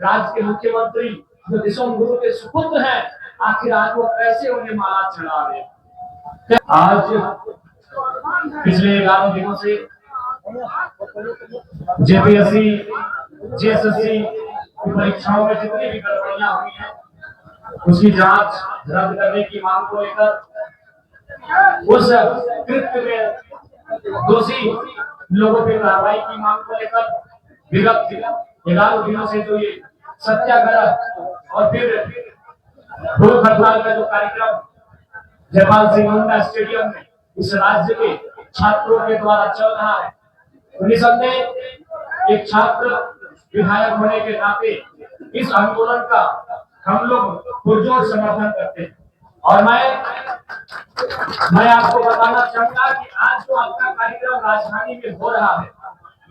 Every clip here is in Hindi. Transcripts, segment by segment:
राज्य के मुख्यमंत्री जो दिशम गुरु के सुपुत्र हैं, आखिर आज वो कैसे उन्हें माला चढ़ा रहे। आज पिछले 11 दिनों से जेपीएससी जेएसएससी की परीक्षाओं में जितनी भी गड़बड़ियां हुई हैं उसकी जांच रद्द करने की मांग को लेकर, उस कृत्य में दोषी लोगों पर कार्रवाई की मांग को लेकर विगत 11 दिनों से जो ये सत्याग्रह और फिर भूख हड़ताल का जो कार्यक्रम जयपाल सिंह मुंडा स्टेडियम में इस राज्य के छात्रों के द्वारा चल रहा है, निसंदेह एक छात्र विधायक होने के नाते इस आंदोलन का हम लोग पुरजोर समर्थन करते हैं। और मैं आपको बताना चाहूंगा कि आज जो आपका कार्यक्रम राजधानी में हो रहा है,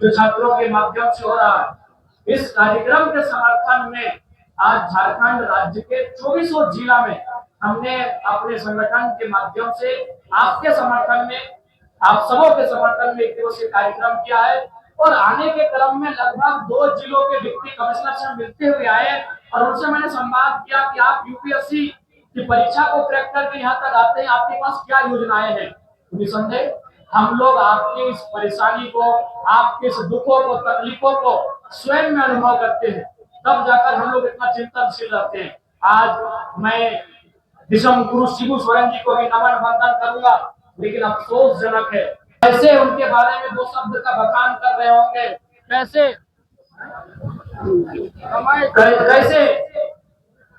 जो छात्रों के माध्यम से हो रहा है, इस कार्यक्रम के समर्थन में आज झारखंड राज्य के 24 जिला में हमने अपने संगठन के माध्यम से आपके समर्थन में, आप सबों के समर्थन में एक दिवसीय कार्यक्रम किया है। और आने के क्रम में लगभग 2 जिलों के डिप्टी कमिश्नर से मिलते हुए आए और उनसे मैंने संवाद किया कि आप यूपीएससी की परीक्षा को क्रैक करके यहाँ तक आते हैं, आपके पास क्या योजनाएं हैं। निसंदेह हम लोग आपकी इस परेशानी को, आपके इस दुखों को, तकलीफों को स्वयं में अनुभव करते हैं, तब जाकर हम लोग इतना चिंतनशील रहते हैं। आज मैं दिशम गुरु शिबू सोरेन जी को भी नमन वंदन करूंगा, लेकिन अफसोसजनक है कैसे उनके बारे में 2 शब्द का बखान कर रहे होंगे, कैसे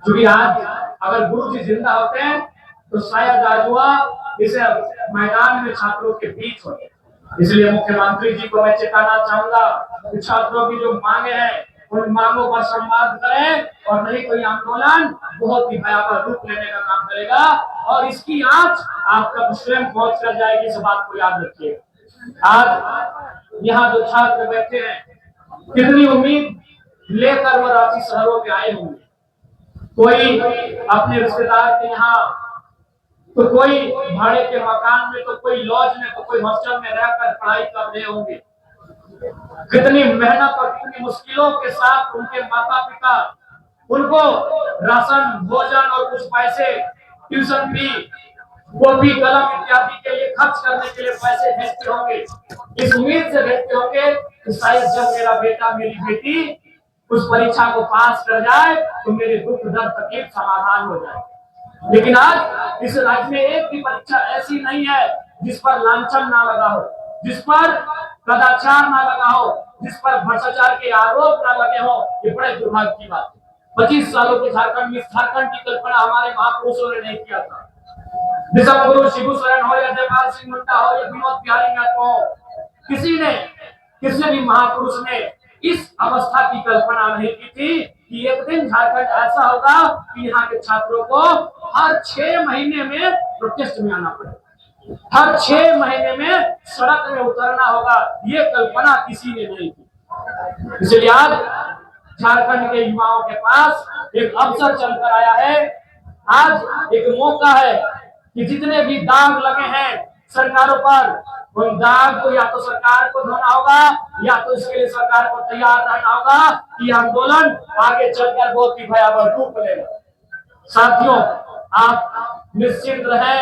क्योंकि आज अगर गुरु जी जिंदा होते हैं तो शायद आज वह इस मैदान में छात्रों के बीच होते। इसलिए मुख्यमंत्री जी को मैं चेताना चाहूंगा कि छात्रों की जो मांगे हैं उन मांगों पर संवाद करें, और नहीं कोई आंदोलन बहुत ही भयावह रूप लेने का काम करेगा और इसकी आंच आप तक स्वयं पहुंच कर जाएगी। इस बात को याद रखिए। आज यहाँ जो छात्र बैठे हैं, कितनी उम्मीद लेकर वो रांची शहरों में आए होंगे, कोई अपने रिश्तेदार के यहाँ, तो कोई भाड़े के मकान में, तो कोई लॉज में, तो कोई हॉस्टल में रहकर पढ़ाई कर रहे होंगे। कितनी मेहनत और कितनी मुश्किलों के साथ उनके माता पिता उनको राशन, भोजन और कुछ पैसे, ट्यूशन फी, कॉपी कलम इत्यादि के लिए खर्च करने के लिए पैसे भेजते होंगे। इस उम्मीद से भेजते होंगे कि शायद जब मेरा बेटा, मेरी बेटी उस परीक्षा को पास कर जाए तो मेरे दुख दर्द तकलीफ समाधान हो जाए। लेकिन आज इस राज्य में एक भी परीक्षा ऐसी नहीं है जिस पर लांछन ना लगा हो, जिस पर कदाचार ना लगा हो, जिस पर भ्रष्टाचार के आरोप ना लगे हो। ये बड़े दुर्भाग्य की बात है। 25 सालों के झारखंड में झारखंड की कल्पना हमारे महापुरुषों ने नहीं किया था। दिशम गुरु शिबू सोरेन हो या जयपाल सिंह मुंडा हो या विनोद बिहारी महतो हो, किसी भी महापुरुष ने इस अवस्था की कल्पना नहीं की थी कि एक दिन झारखंड ऐसा होगा कि यहाँ के छात्रों को हर 6 महीने में प्रोटेस्ट में आना पड़ेगा, हर 6 महीने में सड़क में उतरना होगा। ये कल्पना किसी ने नहीं की। इसलिए आज झारखंड के युवाओं के पास एक अवसर चलकर आया है। आज एक मौका है कि जितने भी दाग लगे हैं सरकारों पर, उन दाग को या तो सरकार को धोना होगा या तो इसके लिए सरकार को तैयार रहना होगा कि आंदोलन आगे चलकर बहुत ही भयावह रूप लेगा। साथियों, आप निश्चिंत रहें,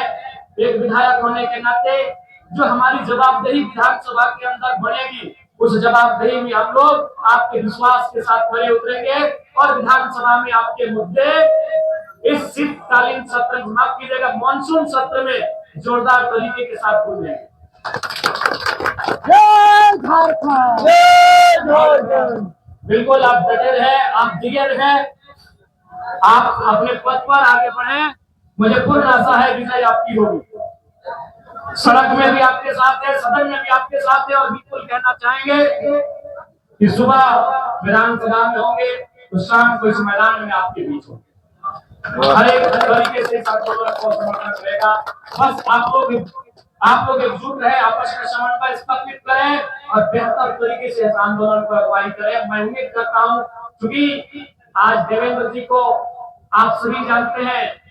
एक विधायक होने के नाते जो हमारी जवाबदेही विधानसभा के अंदर बनेगी, उस जवाबदेही में हम लोग आपके विश्वास के साथ खड़े उतरेंगे और विधानसभा में आपके मुद्दे इस शीतकालीन सत्र, माफ कीजिएगा, मानसून सत्र में जोरदार तरीके के साथ बोलेंगे। बिल्कुल आप डटे रहे, आप जिगर है, आप अपने पद पर आगे बढ़े। मुझे पूर्ण आशा है विजय आपकी होगी। सड़क में भी आपके साथ है, सदन में भी आपके साथ है, और बिल्कुल कहना चाहेंगे कि सुबह विधानसभा में होंगे तो शाम को इस मैदान में आपके बीच होंगे। हर एक तरीके से आंदोलन को समर्थन करेगा। बस आप लोग एकजुट रहे, आपस में समन्वय स्थापित करें और बेहतर तरीके से इस आंदोलन को अगुवाई करें। मैं उम्मीद करता हूं, क्योंकि आज देवेंद्र जी को आप सभी जानते हैं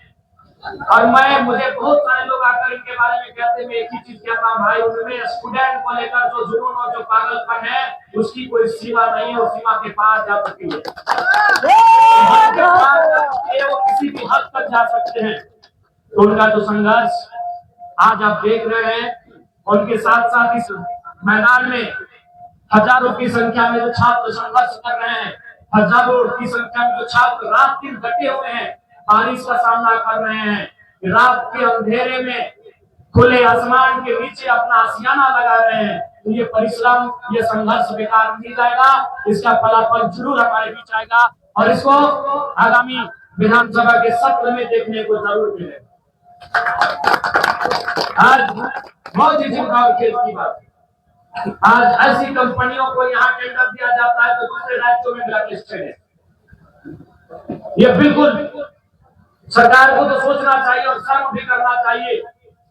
और मुझे बहुत सारे लोग आकर इनके बारे में कहते हैं, मैं एक ही चीज कहता हूँ भाई, उनमें स्टूडेंट को लेकर जो जुनून और जो पागलपन है उसकी कोई सीमा नहीं है, और सीमा के पार जा सकती है। जा सकते हैं। तो उनका जो संघर्ष आज आप देख रहे हैं, उनके साथ साथ इस मैदान में हजारों की संख्या में जो छात्र संघर्ष कर रहे हैं, हजारों की संख्या में जो छात्र रात दिन डटे हुए हैं, बारिश का सामना कर रहे हैं, रात के अंधेरे में खुले आसमान के नीचे अपना आशियाना लगा रहे हैं। तो ये परिश्रम, ये संघर्ष बेकार नहीं जाएगा, इसका फलाफल जरूर हमारे बीच आएगा और इसको आगामी विधानसभा के सत्र में देखने को जरूर मिलेगा। आज बहुत ही चिंता और खेद की बात, आज ऐसी कंपनियों को यहाँ टेंडर दिया जाता है तो दूसरे राज्यों में ब्लैक लिस्टेड है। ये बिल्कुल सरकार को तो सोचना चाहिए और शर्म भी करना चाहिए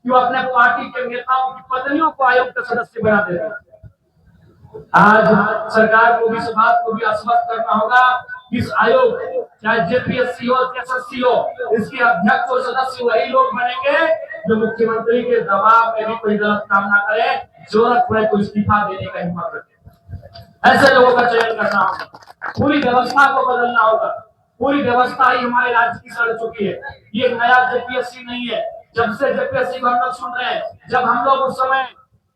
कि वो अपने पार्टी के नेताओं की पत्नियों को आयोग का सदस्य बना देते हैं। आज सरकार को भी इस बात को भी आश्वस्त करना होगा कि इस आयोग, चाहे जेपीएससी हो, एसएससी हो, इसके अध्यक्ष और सदस्य वही लोग बनेंगे जो मुख्यमंत्री के दबाव में भी कोई गलत काम ना करे, जरूरत पड़े तो इस्तीफा देने का हिम्मत रखे। ऐसे लोगों का चयन करना होगा, पूरी व्यवस्था को बदलना होगा। पूरी व्यवस्था ही हमारे राज्य की सड़ चुकी है। ये नया जेपीएससी नहीं है। जब से जेपीएससी को हम लोग सुन रहे हैं, जब हम लोग उस समय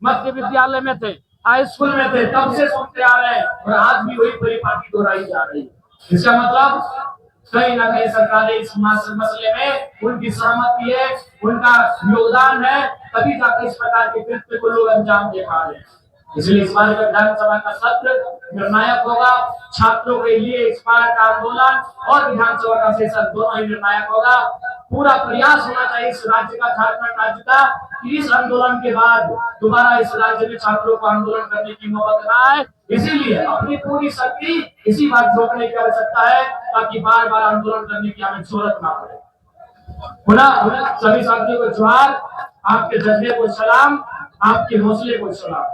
मध्य विद्यालय में थे, हाई स्कूल में थे, तब से सुनते आ रहे हैं और आज भी वही परिपाटी दोहराई जा रही है। इसका मतलब कहीं ना कहीं सरकारें इस मसले में उनकी सहमति है, उनका योगदान है, तभी जाकर इस प्रकार के कृत्य को लोग अंजाम दे पा रहे हैं। इसलिए इस बार का विधानसभा का सत्र निर्णायक होगा। छात्रों के लिए इस बार का आंदोलन और विधानसभा का सेशन दोनों ही निर्णायक होगा। पूरा प्रयास होना चाहिए इस राज्य का, झारखंड राज्य का, कि इस आंदोलन के बाद दोबारा इस राज्य में छात्रों को आंदोलन करने की नौबत न आए। इसीलिए अपनी पूरी शक्ति इसी बात रोकने की आवश्यकता है ताकि बार बार आंदोलन करने की हमें जरूरत ना पड़े। पुनः सभी साथियों को जोहार, आपके जज्बे को सलाम, आपके हौसले को सलाम।